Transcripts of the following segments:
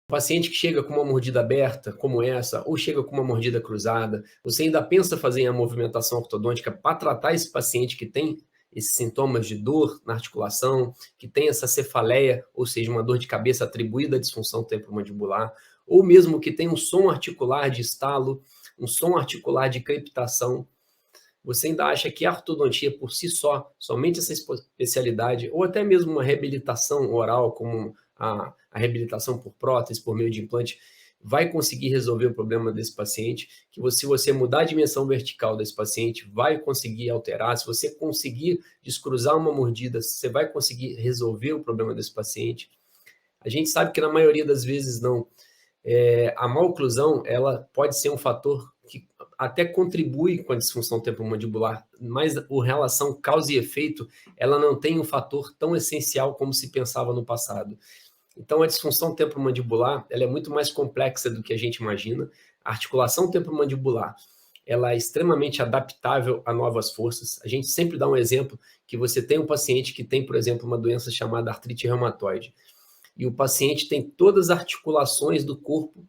Paciente que chega com uma mordida aberta, como essa, ou chega com uma mordida cruzada, você ainda pensa fazer a movimentação ortodôntica para tratar esse paciente que tem esses sintomas de dor na articulação, que tem essa cefaleia, ou seja, uma dor de cabeça atribuída à disfunção temporomandibular, ou mesmo que tem um som articular de estalo, um som articular de crepitação. Você ainda acha que a ortodontia por si só, somente essa especialidade, ou até mesmo uma reabilitação oral, como a reabilitação por prótese, por meio de implante, vai conseguir resolver o problema desse paciente, que se você mudar a dimensão vertical desse paciente, vai conseguir alterar, se você conseguir descruzar uma mordida, você vai conseguir resolver o problema desse paciente. A gente sabe que na maioria das vezes não. A maloclusão, ela pode ser um fator que até contribui com a disfunção temporomandibular, mas a relação causa e efeito, ela não tem um fator tão essencial como se pensava no passado. Então, a disfunção temporomandibular, ela é muito mais complexa do que a gente imagina. A articulação temporomandibular, ela é extremamente adaptável a novas forças. A gente sempre dá um exemplo que você tem um paciente que tem, por exemplo, uma doença chamada artrite reumatoide, e o paciente tem todas as articulações do corpo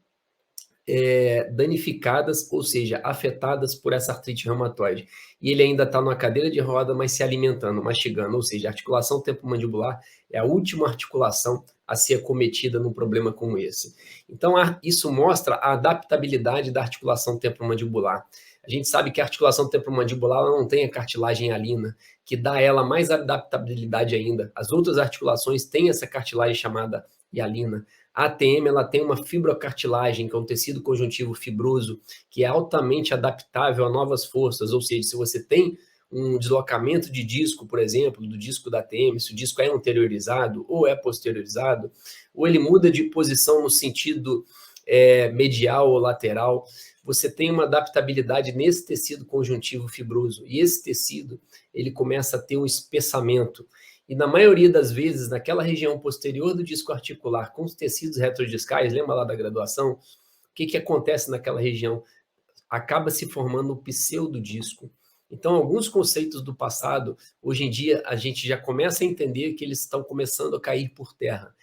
danificadas, ou seja, afetadas por essa artrite reumatoide. E ele ainda está numa cadeira de roda, mas se alimentando, mastigando, ou seja, a articulação temporomandibular é a última articulação a ser acometida num problema como esse. Então, isso mostra a adaptabilidade da articulação temporomandibular. A gente sabe que a articulação temporomandibular ela não tem a cartilagem hialina, que dá a ela mais adaptabilidade ainda. As outras articulações têm essa cartilagem chamada hialina. A ATM ela tem uma fibrocartilagem, que é um tecido conjuntivo fibroso, que é altamente adaptável a novas forças, ou seja, se você tem um deslocamento de disco, por exemplo, do disco da ATM, se o disco é anteriorizado ou é posteriorizado, ou ele muda de posição no sentido medial ou lateral, você tem uma adaptabilidade nesse tecido conjuntivo fibroso, e esse tecido ele começa a ter um espessamento. E na maioria das vezes, naquela região posterior do disco articular, com os tecidos retrodiscais, lembra lá da graduação? O que acontece naquela região? Acaba se formando um pseudodisco. Então, alguns conceitos do passado, hoje em dia, a gente já começa a entender que eles estão começando a cair por terra.